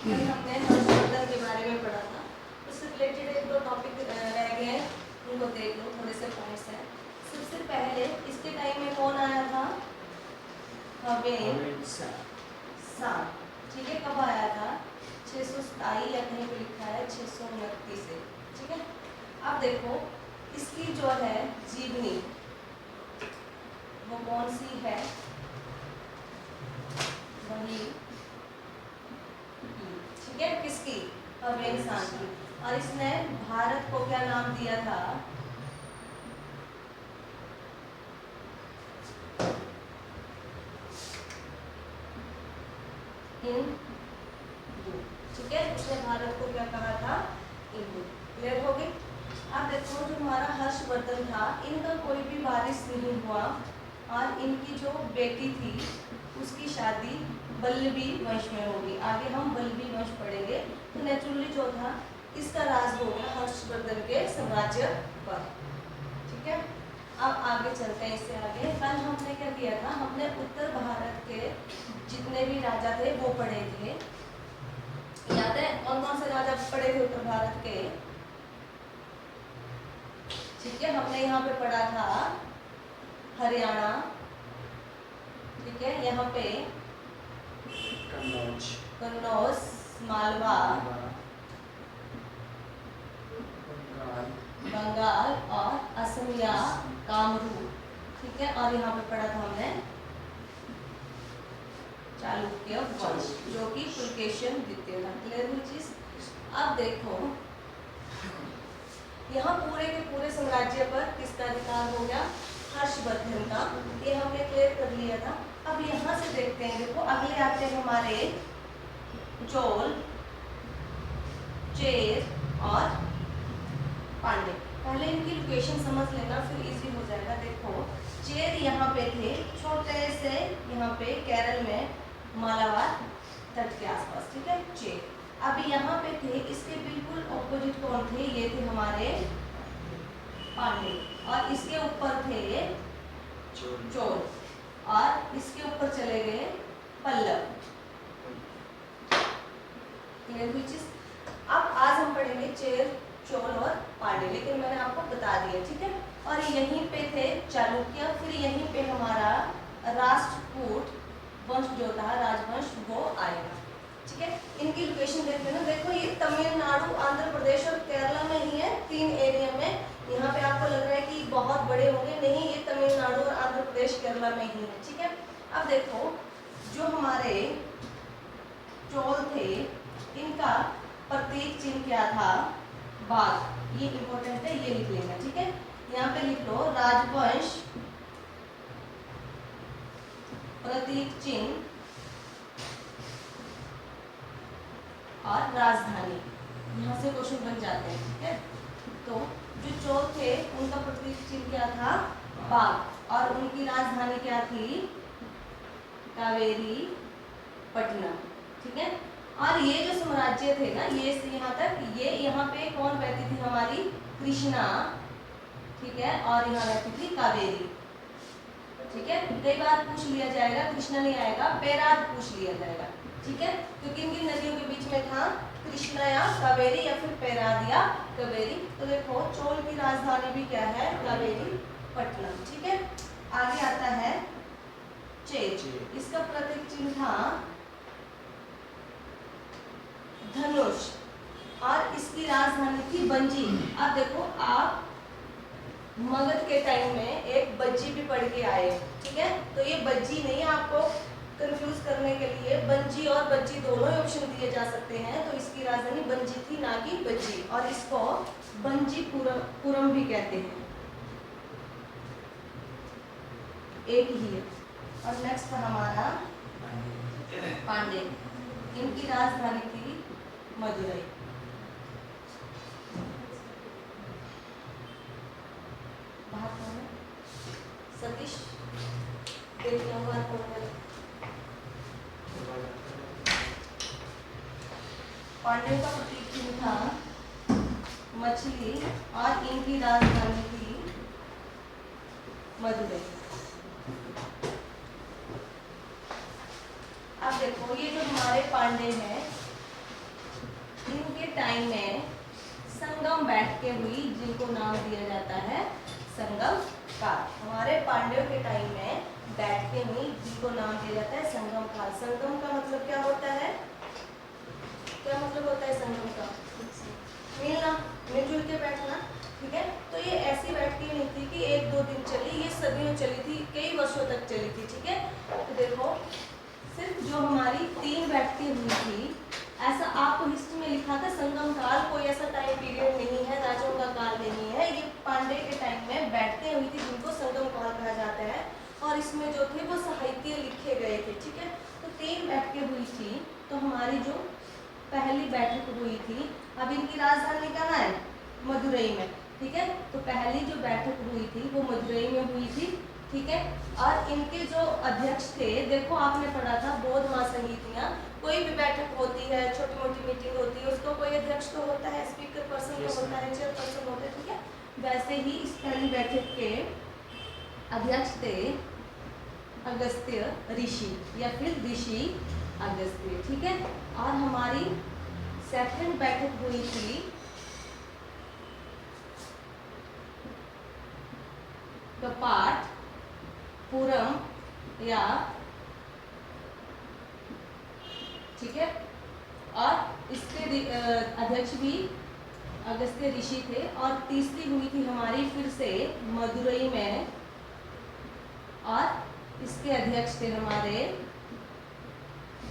कल हमने हर्षवर्धन के बारे में पढ़ा था, उससे रिलेटेड एक दो टॉपिक रह गए हैं, उनको देख लो, थोड़े से पॉइंट्स हैं। सबसे पहले इसके टाइम में कौन आया था? हवेन सा। ठीक है, कब आया था? 627 या कहीं पे लिखा है 629 से। ठीक है, अब देखो इसकी जो है जीवनी वो कौन सी है? वही, ठीक है, किसकी? हवेन सांग की। और इसने भारत को क्या नाम दिया था? हिंदू। ठीक है, इसने भारत को क्या कहा था? हिंदू। क्लियर हो गई? अब देखो जो हमारा हर्षवर्धन था, इनका कोई भी वारिस नहीं हुआ और इनकी जो बेटी थी उसकी शादी बल्लभी वंश में होगी। आगे हम बल्लभी वंश पढ़ेंगे। तो नेचुरली जो था इसका राज हो गया हर्षवर्धन के साम्राज्य पर। ठीक है, अब आगे चलते हैं। इससे आगे कल हमने क्या किया था? हमने उत्तर भारत के जितने भी राजा थे वो पढ़े थे। याद है कौन कौन से राजा पढ़े थे उत्तर भारत के? ठीक है, हमने यहाँ पे पढ़ा था हरियाणा, ठीक है, यहाँ पे कन्नौज, मालवा, बंगाल और असम या कामरूप। ठीक है, और यहाँ पे पढ़ा था हमने चालुक्य वंश जो कि पुलकेशिन द्वितीय था। क्लियर हुई चीज? अब देखो यहाँ पूरे के पूरे साम्राज्य पर किसका अधिकार हो गया? हर्षवर्धन का। ये हमने क्लियर कर लिया था। अब यहाँ से देखते हैं, देखो अगले आते हैं हमारे चोल, चेर और पांडे। पहले इनकी लोकेशन समझ लेना, फिर इजी हो जाएगा। देखो चेर यहाँ पे थे, छोटे से यहाँ पे केरल में मालाबार तट के आसपास। ठीक है, चेर अभी यहाँ पे थे। इसके बिल्कुल ऑपोजिट कौन थे? ये थे हमारे पांडे। और इसके ऊपर थे चोल और इसके ऊपर चले गए पल्लव। क्लियर हुई चीज? अब आज हम पढ़ेंगे चेर, चोल और पांडे, लेकिन मैंने आपको बता दिया। ठीक है, और यहीं पे थे चालुक्य, फिर यहीं पे हमारा राष्ट्रकूट वंश जो था, राजवंश, वो आएगा। ठीक है, इनकी लोकेशन देख लेना। देखो ये तमिलनाडु, आंध्र प्रदेश और केरला में ही है, 3 एरिया में। यहाँ पे आपको लग रहा है कि बहुत बड़े होंगे, नहीं, ये तमिलनाडु और आंध्र प्रदेश केरला में ही है। ठीक है, अब देखो जो हमारे चोल थे इनका प्रतीक चिन्ह क्या था? बाघ। ये इंपॉर्टेंट है, ये लिख लेना। ठीक है, यहाँ पे लिख लो राजवंश प्रतीक चिन्ह और राजधानी। यहाँ से क्वेश्चन बन जाते हैं। ठीक है, तो जो चोल थे उनका प्रतीक चिन्ह क्या था? बाघ। और उनकी राजधानी क्या थी? कावेरी पटनम। ठीक है, और ये जो साम्राज्य थे ना, ये से यहाँ तक, ये यहाँ पे कौन रहती थी? हमारी कृष्णा। ठीक है, और यहाँ रहती थी कावेरी। ठीक है, कई बार पूछ लिया जाएगा, कृष्णा नहीं आएगा, पेराद पूछ लिया जाएगा। ठीक है, क्योंकि इनकी नदियों के बीच में था कृष्णा या कावेरी या फिर पेराद या कावेरी। तो देखो चोल की राजधानी भी क्या है? कावेरी पटनम। ठीक है, आगे आता है चेर। इसका प्रतीक चिन्ह था धनुष और इसकी राजधानी थी बंजी। अब देखो आप मगध के टाइम में एक बज्जी भी पढ़ के आए। ठीक है, तो ये बज्जी नहीं, आपको कंफ्यूज करने के लिए बंजी और बज्जी दोनों ही ऑप्शन दिए जा सकते हैं। तो इसकी राजधानी बंजी थी, ना कि बज्जी, और इसको बंजीपुरम भी कहते हैं, एक ही है। और नेक्स्ट हमारा पांडे। इनकी राजधानी थी मदुरई। बाहर कौन है? सतीश देख लो बाहर कौन है? पांडे का प्रतीक चिन्ह था मछली और इनकी राजधानी थी मदुरई। अब देखो ये जो हमारे पांडे हैं जाता है संगम काल। हमारे पांड्यों के टाइम में बैठते ही जिनको नाम दिया जाता है संगम काल। संगम का मतलब क्या होता है? क्या मतलब होता है संगम का? मिलना, मिलजुल के बैठना। ठीक है, तो ये ऐसी बैठकी नहीं थी कि 1-2 दिन चली, ये सदियों चली थी, कई वर्षों तक चली थी। ठीक है, तो देखो सिर्फ जो हमारी 3 बैठकें हुई थी, ऐसा आपको हिस्ट्री में लिखा था संगम काल, कोई ऐसा टाइम पीरियड नहीं है, राजाओं का काल नहीं है। ये पांडे के टाइम में बैठकें हुई थी जिनको संगम काल कहा जाता है, और इसमें जो थे वो साहित्य लिखे गए थे। ठीक है, तो 3 बैठकें हुई थी। तो हमारी जो पहली बैठक हुई थी, अब इनकी राजधानी कहाँ है? मदुरई में। ठीक है, तो पहली जो बैठक हुई थी वो मदुरई में हुई थी। ठीक है, और इनके जो अध्यक्ष थे, देखो आपने पढ़ा था बौद्ध महासंगीतियाँ, कोई भी बैठक होती है, छोटी मोटी मीटिंग होती है, उसको कोई अध्यक्ष तो होता है, स्पीकर पर्सन तो होता है, चेयरपर्सन होता है। ठीक है, वैसे ही इस पहली बैठक के अध्यक्ष थे अगस्त्य ऋषि या फिर ऋषि अगस्त्य। ठीक है, और हमारी सेकंड बैठक हुई थी कपाट पुरम या, ठीक है, और इसके अध्यक्ष भी अगस्त्य ऋषि थे। और तीसरी हुई थी हमारी फिर से मदुरई में, और इसके अध्यक्ष थे हमारे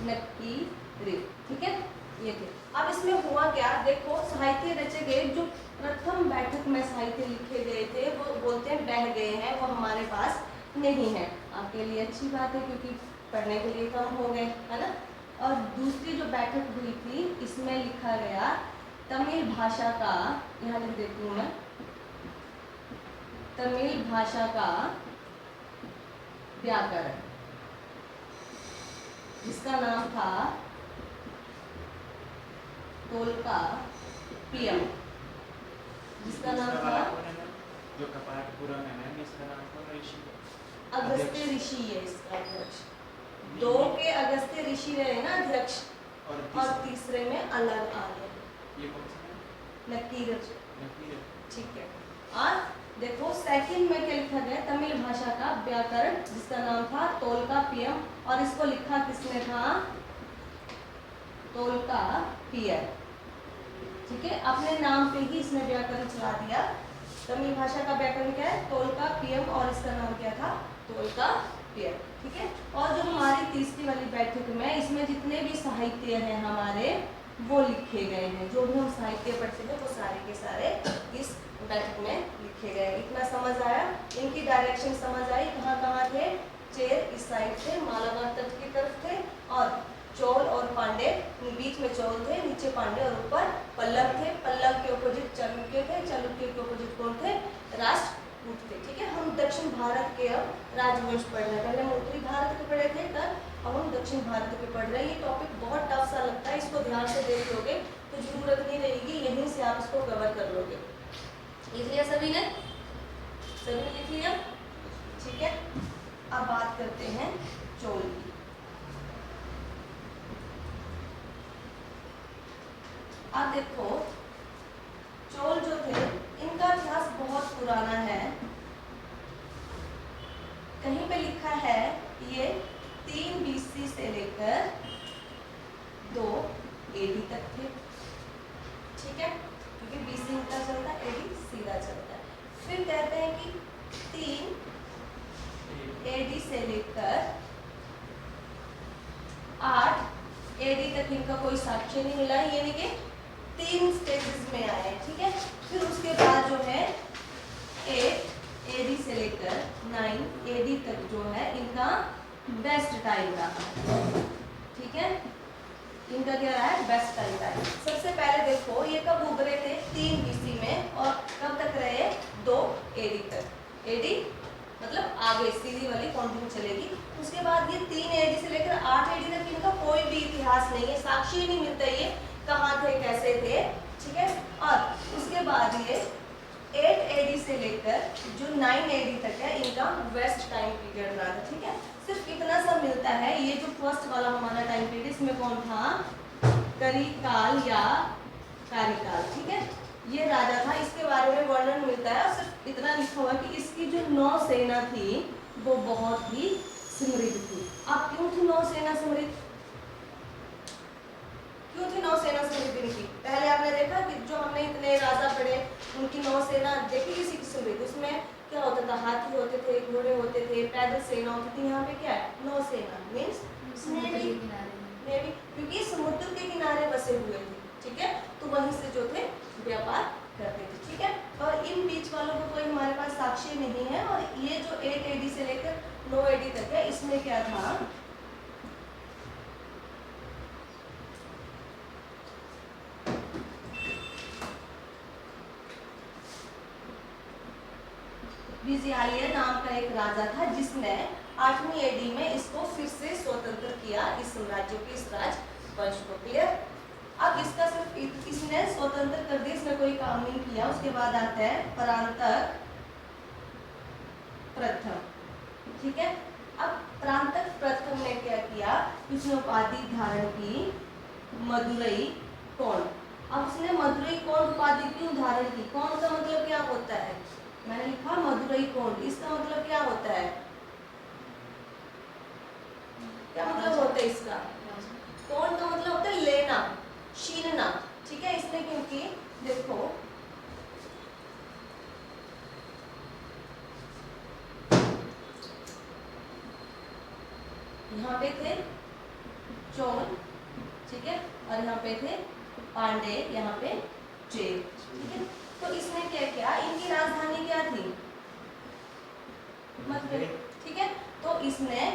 नक्कीरेन। ठीक है, ये थे। अब इसमें हुआ क्या, देखो साहित्य रचे गए, जो प्रथम बैठक में साहित्य लिखे गए थे वो बोलते हैं बह गए हैं, वो हमारे पास नहीं है। आपके लिए अच्छी बात है क्योंकि पढ़ने के लिए कम हो गए, है ना। और दूसरी जो बैठक हुई थी इसमें लिखा गया तमिल भाषा का, यहाँ लिख देती हूँ मैं, तमिल भाषा का व्याकरण, जिसका नाम था तोल्काप्पियम, जिसका नाम था जो कपाटपुरम है, इसका नाम था ऋषि अगस्त्य ऋषि है इसका अध्यक्ष। 2 के अगस्त्य ऋषि रहे ना अध्यक्ष, और तीसरे में अलग आ गए, ये कौन सा है? नकीरत। ठीक है, और देखो सेकंड में क्या लिखा गया, तमिल भाषा का व्याकरण, जिसका नाम था तोल्काप्पियम, और इसको लिखा किसने था? तोल्काप्पियर। ठीक है, अपने नाम पे ही इसने व्याकरण चला दिया। तमिल भाषा का व्याकरण क्या है? तोल्काप्पियम, और इसका नाम क्या था? तोल्काप्पियर। ठीक है, और जो हमारी तीसरी वाली बैठक में, इसमें जितने भी साहित्य हैं हमारे वो लिखे गए हैं, जो भी हम साहित्य पढ़ते हैं वो सारे के सारे इस बैठक में लिखे गए। इतना समझ आया? इनकी डायरेक्शन समझ आई? कहाँ कहाँ थे? चेर इस साइड थे, मालाबार तट की तरफ थे, और चोल और पांडे, बीच में चोल थे, नीचे पांडे और ऊपर पल्लव थे। पल्लव के अपोजिट चालुक्य थे, चालुक्य के अपोजिट कौन थे? राष्ट्रकूट थे। ठीक है, हम दक्षिण भारत के अब राजवंश पढ़ रहे हैं। पहले हम उत्तरी भारत के पढ़े थे, अब हम दक्षिण भारत के पढ़ रहे हैं। ये टॉपिक बहुत टफ सा लगता है, इसको ध्यान से देख लोगे तो जरूरत नहीं रहेगी, यहीं से आप इसको कवर कर लोगे। लिख लिया सभी ने? सभी ने लिख लिया? ठीक है, अब बात करते हैं चोल की। अब देखो चोल जो थे, इनका इतिहास बहुत पुराना है। कहीं पे लिखा है ये 3 BC से लेकर 2 AD तक थे। ठीक है, क्योंकि BC उल्टा चलता है, AD सीधा चलता है। फिर कहते हैं कि 3 AD से लेकर 8 AD तक इनका कोई साक्ष्य नहीं मिला, यानी कि 3 स्टेजेस में आए। ठीक है, फिर उसके बाद जो है 8 AD से लेकर 9 AD तक जो है इनका बेस्ट टाइम रहा। ठीक है, इनका क्या रहा है? बेस्ट टाइम रहा है। सबसे पहले देखो ये कब उभरे थे? 3 BC में, और कब तक रहे? 2 AD तक। AD मतलब आगे सीधी वाली काउंटिंग चलेगी। उसके बाद ये 3 AD से लेकर 8 AD तक इनका कोई भी इतिहास नहीं है, साक्ष्य ही नहीं मिलता ये कहाँ थे, कैसे थे। ठीक है, और उसके बाद ये 8 AD से लेकर जो 9 AD तक है इनका वेस्ट टाइम पीरियड रहा था। ठीक है, सिर्फ इतना सा मिलता है। ये जो फर्स्ट वाला हमारा टाइम पीरियड, इसमें कौन था? करिकाल या कारिकाल। ठीक है, ये राजा था, इसके बारे में वर्णन मिलता है, और सिर्फ इतना लिखा हुआ कि इसकी जो नौसेना थी वो बहुत ही समृद्ध थी। अब क्यों थी नौसेना समृद्ध? क्यों थी नौसेना समृद्ध इनकी? पहले आपने देखा कि जो हमने इतने राजा पढ़े उनकी नौसेना देखी किसी की समृद्ध, उसमें क्या होता था, हाथी होते थे, घोड़े होते थे, पैदल सेना होती थी। यहाँ पे क्या है, नौसेना मीन्स नेवी, क्योंकि समुद्र के किनारे बसे हुए थे, ठीक है, तो वहीं से जो थे व्यापार करते थे, ठीक है। और इन बीच वालों को कोई हमारे पास साक्ष्य नहीं है। और ये जो 8 AD से लेकर 9 AD तक है, इसमें क्या था, विजयालय नाम का एक राजा था जिसने 8वीं AD में इसको फिर से स्वतंत्र किया, इस साम्राज्य को, इस राजवंश को। क्लियर? अब इसका सिर्फ इसने स्वतंत्र कर दिया, इसने कोई काम नहीं किया। उसके बाद आता है परांतक प्रथम, ठीक है। अब परांतक प्रथम ने क्या किया, उसने उपाधि धारण की मदुरई कोंड। अब उसने मदुरई कोंड उपाधि क्यों धारण की? कोंड का मतलब क्या होता है? मैंने लिखा मदुरई कोंड, इसका मतलब क्या होता है? क्या मतलब होता है इसका? कोंड का मतलब होता है लेना, छीनना, ठीक है। इसने क्योंकि देखो यहाँ पे थे चोल, ठीक है, और यहाँ पे थे पांडे, यहाँ पे चेर, ठीक है। तो इसने क्या किया, इनकी राजधानी क्या थी? मथुरा, ठीक है। तो इसने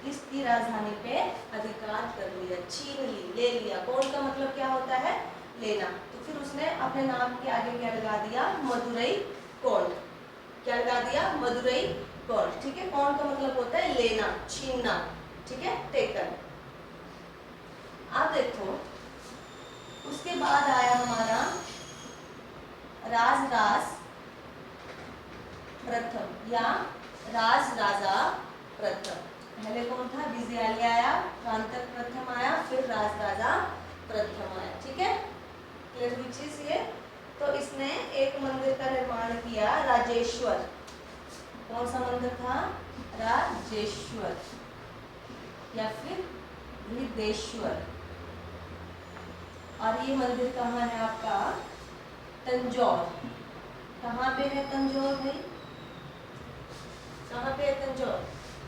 इसकी राजधानी पे अधिकार कर लिया, छीन ली, ले लिया। कौन का मतलब क्या होता है? लेना। तो फिर उसने अपने नाम के आगे क्या लगा दिया? मदुरई कोंड। क्या लगा दिया? मदुरई कोंड, ठीक है। कोंड का मतलब होता है लेना, छीनना, ठीक है, टेकन। अब देखो उसके बाद आया हमारा राजराज प्रथम या राज राजा प्रथम। पहले कौन था? विजयालय आया, प्रांतक प्रथम आया, फिर राज राजा प्रथम आया, ठीक है। क्लियर हुई चीज ये? तो इसने एक मंदिर का निर्माण किया, राजेश्वर। कौन सा मंदिर था? राजेश्वर या फिर बृहदेश्वर। और ये मंदिर कहाँ है आपका? तंजौर। कहाँ पे है तंजौर भाई? कहाँ पे है तंजौर?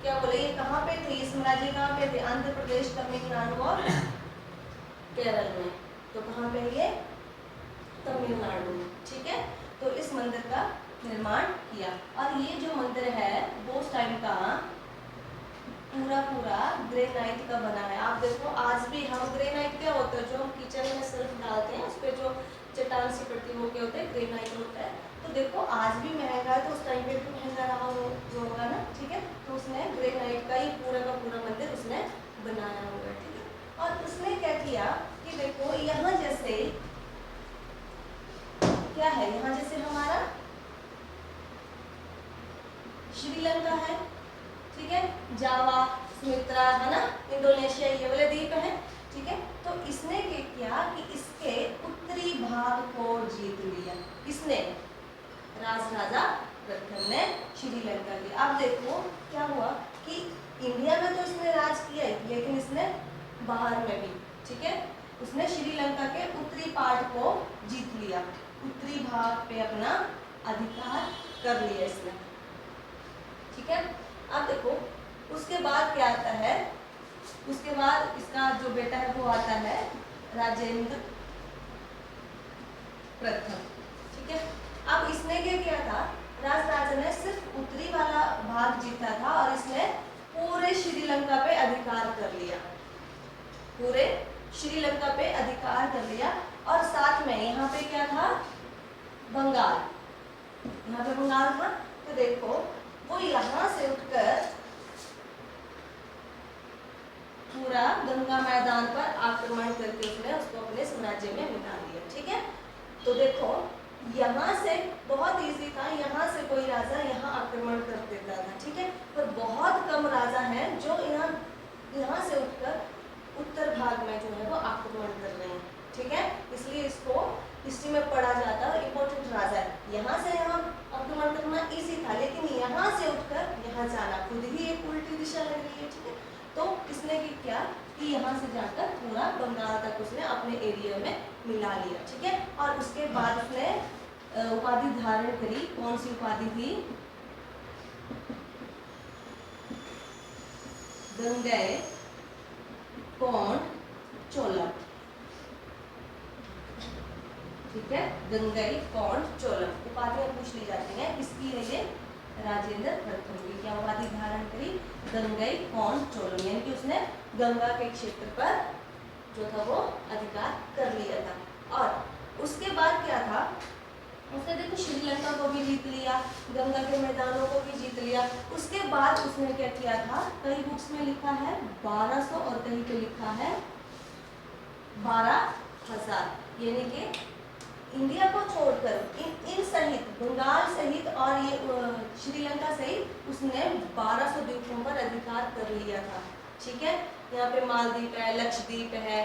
क्या बोले, ये कहाँ पे थे? ये साम्राज्य कहाँ पे थे? आंध्र प्रदेश, तमिलनाडु और केरल में। तो कहाँ पे ये? तमिलनाडु में, ठीक है। तो इस मंदिर का निर्माण किया। और ये जो मंदिर है वो उस टाइम का पूरा ग्रेनाइट का बना है। आप देखो आज भी हम, ग्रेनाइट क्या होता है? जो हम किचन में सर्फ डालते हैं उस पर जो चट्टान सी पड़ती है वो क्या होता है? ग्रेनाइट होता है। तो देखो आज भी महंगा है, तो उस टाइम पे भी महंगा रहा होगा ना, ठीक है। तो उसने ग्रेनाइट का ही पूरा का पूरा मंदिर उसने बनाया होगा, ठीक है। और उसने क्या किया कि देखो यहाँ जैसे क्या है, यहाँ जैसे हमारा श्रीलंका है, ठीक है, जावा, सुमित्रा है ना, इंडोनेशिया, ये वाले द्वीप है, ठीक है। तो इसने क्या किया कि इसके उत्तरी भाग को जीत लिया। किसने? राजा प्रथम ने श्रीलंका की। अब देखो क्या हुआ कि इंडिया में तो इसने राज किया है, लेकिन इसने बाहर में भी, ठीक है, उसने श्रीलंका के उत्तरी पार्ट को जीत लिया, उत्तरी भाग पे अपना अधिकार कर लिया इसने, ठीक है। अब देखो उसके बाद क्या आता है? उसके बाद इसका जो बेटा है वो आता है राजेंद्र प्रथम, ठीक है। अब इसने क्या किया था? राजा ने सिर्फ उत्तरी वाला भाग जीता था और इसने पूरे श्रीलंका पे अधिकार कर लिया, पूरे श्रीलंका पे अधिकार कर लिया। और साथ में यहाँ पे क्या था? बंगाल, यहाँ पे बंगाल था। तो देखो वो यहाँ से उठकर पूरा गंगा मैदान पर आक्रमण करके उसने उसको अपने साम्राज्य में मिला दिया, ठीक है। तो देखो यहाँ से बहुत इजी था, यहाँ से कोई राजा यहाँ आक्रमण कर देता था, ठीक है। पर बहुत कम राजा हैं जो यहाँ से उठकर उत्तर भाग में जो है वो आक्रमण कर रहे हैं, ठीक है। इसलिए इसको हिस्ट्री में पढ़ा जाता है, इम्पोर्टेंट राजा है। यहाँ से यहाँ आक्रमण करना इजी यहाँ से उठकर यहाँ जाना, खुद ही एक उल्टी दिशा लग रही है, ठीक है। तो इसने क्या कि यहाँ से जाकर पूरा बंगाल तक उसने अपने एरिया में मिला लिया, ठीक है। और उसके बाद उसने उपाधि धारण करी। कौन सी उपाधि थी? गंगई कोंड चोलम, ठीक है। गंगई कोंड चोलम उपाधियां पूछ ली जाती हैं, किसकी है ये? राजेंद्र प्रथम की। क्या उपाधि धारण करी? गंगई कोंड चोलम, यानी कि उसने गंगा के क्षेत्र पर जो था वो अधिकार कर लिया था। और उसके बाद क्या था, उसने देखो श्रीलंका को भी जीत लिया, गंगा के मैदानों को भी जीत लिया। उसके बाद उसने क्या किया था, कई बुक्स में लिखा है 1200 और कहीं पे लिखा है 12,000, यानी कि इंडिया को छोड़कर इन सहित, बंगाल सहित और ये श्रीलंका सहित उसने 1200 द्वीपों पर अधिकार कर लिया था, ठीक है। यहाँ पे मालदीव है, लक्षद्वीप है,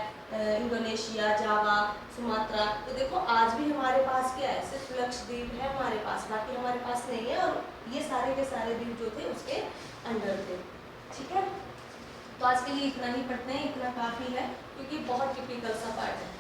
इंडोनेशिया, जावा, सुमात्रा। तो देखो आज भी हमारे पास क्या है, सिर्फ लक्षद्वीप है हमारे पास, बाकी हमारे पास नहीं है। और ये सारे के सारे द्वीप जो थे उसके अंडर थे, ठीक है। तो आज के लिए इतना ही पढ़ते हैं, इतना काफी है क्योंकि बहुत टिपिकल सा पार्ट है।